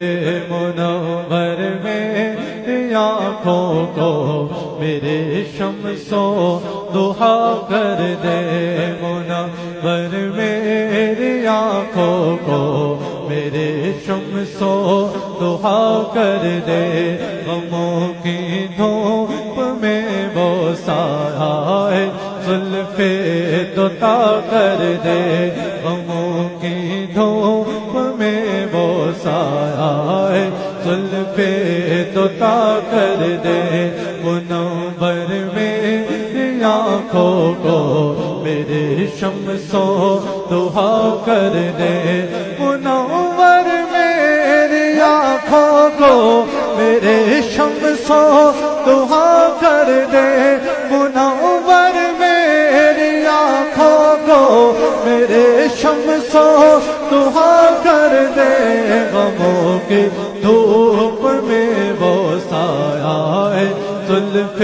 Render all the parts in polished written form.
منور میری آنکھوں کو میرے شمس و ضحا کر دے، منور میری آنکھوں کو میرے شمس و ضحا کر دے، غموں کی دھوپ میں وہ سایہ زلف دوتا کر دے، غموں کی دھوپ میں وہ سایہ زلف دوتا کر دے، منور میری آنکھوں کو میرے شمس و ضحا کر دے، منور میری آنکھوں کو میرے شمس و ضحا کر دے، منور میری آنکھوں کو میرے شمس و ضحا کر دے، غموں کی دھوپ میں وہ سایہ زلف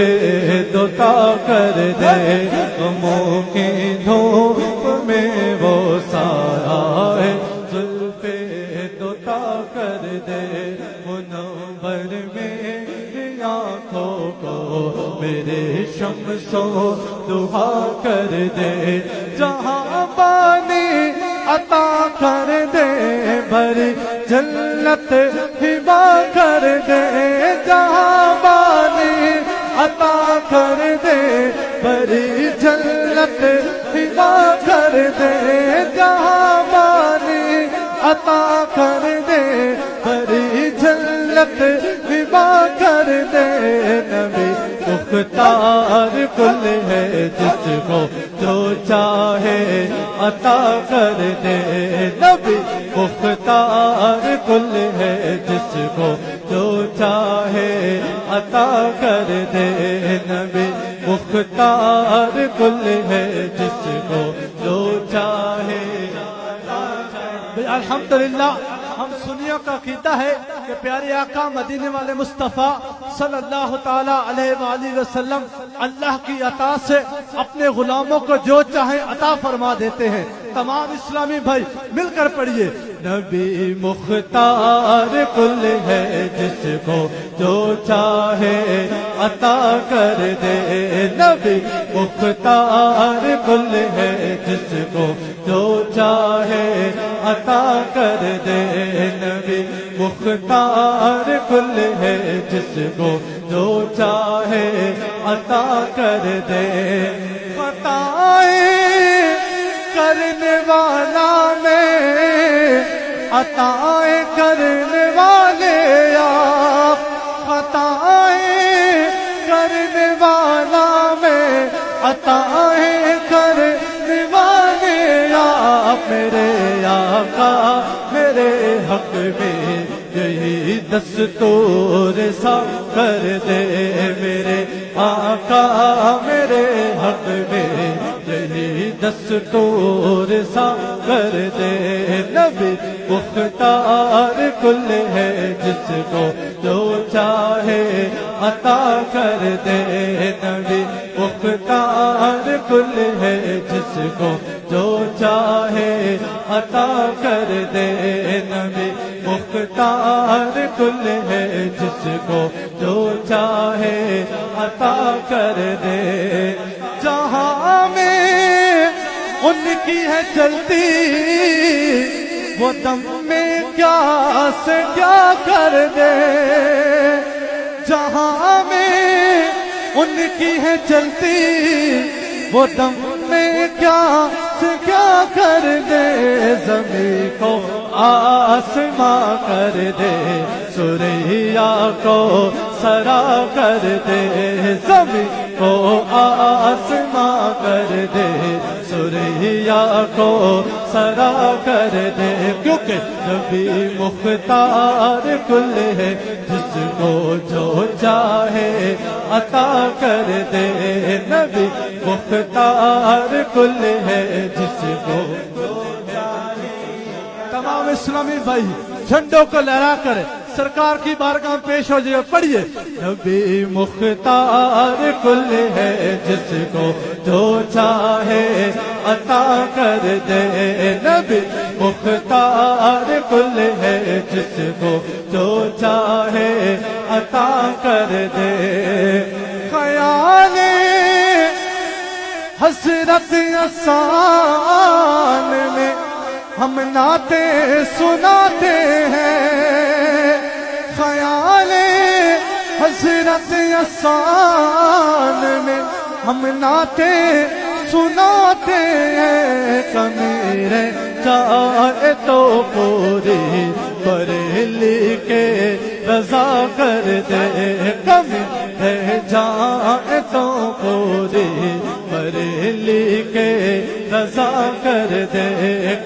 دوتا کر دے، غموں کی دھوپ میں وہ سایہ زلف دوتا کر دے، منور میری آنکھوں کو میرے شمس و ضحا کر دے، جہاں پانی عطا کر دے، بھری جنت ہبا کر دے، جہاں پانی عطا کر دے، بھری جنت ہبا کر دے، جہاں پانی عطا کر دے، بھری جنت ہبا کر دے، نبی مختار کل ہے جس کو جو چاہے عطا کر دے، نبی مختار کل ہے جس کو جو چاہے عطا کر دے، نبی مختار کل ہے جس کو جو چاہے الحمدللہ۔ ہم سنیوں کا عقیدہ ہے کہ پیارے آقا مدینے والے مصطفیٰ صلی اللہ تعالی علیہ وآلہ وسلم اللہ کی عطا سے اپنے غلاموں کو جو چاہیں عطا فرما دیتے ہیں۔ تمام اسلامی بھائی مل کر پڑھیے، نبی مختار کل ہے جس کو جو چاہے عطا کر دے، نبی مختار کل ہے جس کو جو چاہے عطا کر دے، نبی مختار کل ہے جس کو جو چاہے عطا کر دے، عطائیں کرنے والا میں عطائیں کرنے والے آپ، عطائیں کرنے والا میں عطائیں کرنے والے آپ، میرے آقا میرے حق میں یہی دستور سا کر دے، میرے آقا میرے حق میں یہی دستور سا کر دے، نبی مختار کل ہے جس کو جو چاہے عطا کر دے، نبی مختار کل ہے جس کو جو چاہے عطا کر دے، نبی مختار کل ہے جس کو جو چاہے عطا کر دے، جہاں میں ان کی ہے چلتی وہ دم میں کیا سے کیا کر دے، جہاں میں ان کی ہے چلتی وہ دم میں کیا سے کیا کر دے، زمین کو آسماں کر دے، سوریا کو سرا کر دے، زمین کو آسماں کر دے، سوریا کو سرا کر دے، کیونکہ نبی مختار کل ہے جس کو جو چاہے عطا کر دے، نبی مختار کل ہے جس کو جو چاہے۔ تمام اسلامی بھائی جھنڈوں کو لہرا کر سرکار کی بارگاہ میں پیش ہو جائے. پڑھیے. نبی مختار کل ہے جس کو جو چاہے عطا کر دے. نبی مختار کل ہے جس کو جو چاہے عطا کر دے. خیال حضرت احسان میں ہم نعتیں سناتے ہیں. خیال حضرت احسان میں ہم نعتیں سناتے ہیں. کمی رہ جائے تو پوری بریلی کے رضا کر دے. کمی رہ جائے تو پوری بریلی کے رضا کر دے.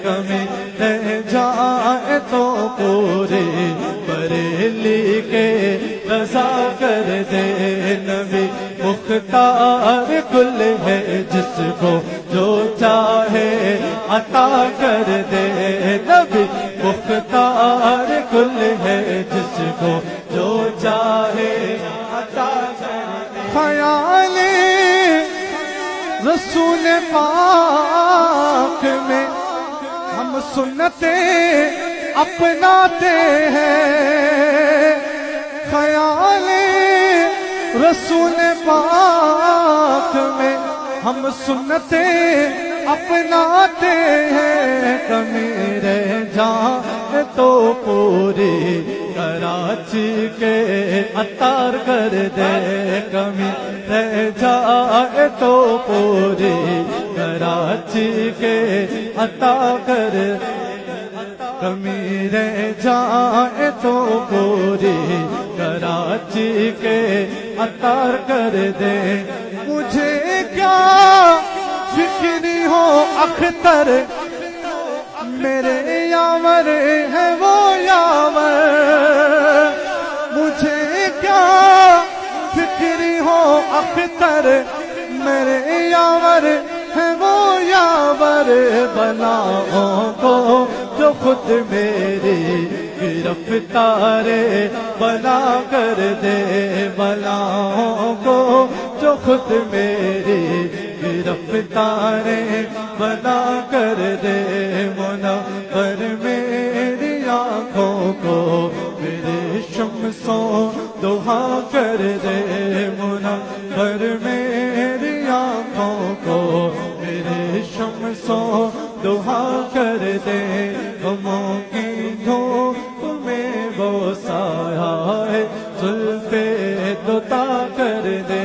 کمی رہ جائے تو پوری بریلی کے رضا کر دے. نبی مختار کل ہے جس کو جو چاہے عطا کر دے. نبی مختار کل ہے جس کو جو چاہے عطا کر دے. خیال رسول پاک میں ہم سنتیں اپناتے ہیں. خیال رسول پاک میں ہم سنتیں اپناتے ہیں. کمی رہ جائے تو پوری کراچی کے عطار کر دے. کمی رہ جائے تو پوری کراچی کے عطا کر دے. کمی رہ جائے تو پوری کراچی کے عطار کر دے. مجھے کیا فکری ہو اختر میرے یاور ہے وہ یاور. مجھے کیا فکری ہو اختر میرے یاور ہے وہ یاور. بلاؤں کو جو خود میری گرفتار بنا کر دے. بلاؤں کو جو خود میری گرفتار بنا کر دے. منور میری آنکھوں کو میرے شمسوں دعا کر دے. منور میری آنکھوں کو میرے شمسوں دعا کر دے. غموں کی دھوپ میں وہ سایہ ہے زلفے دوتا کر دے.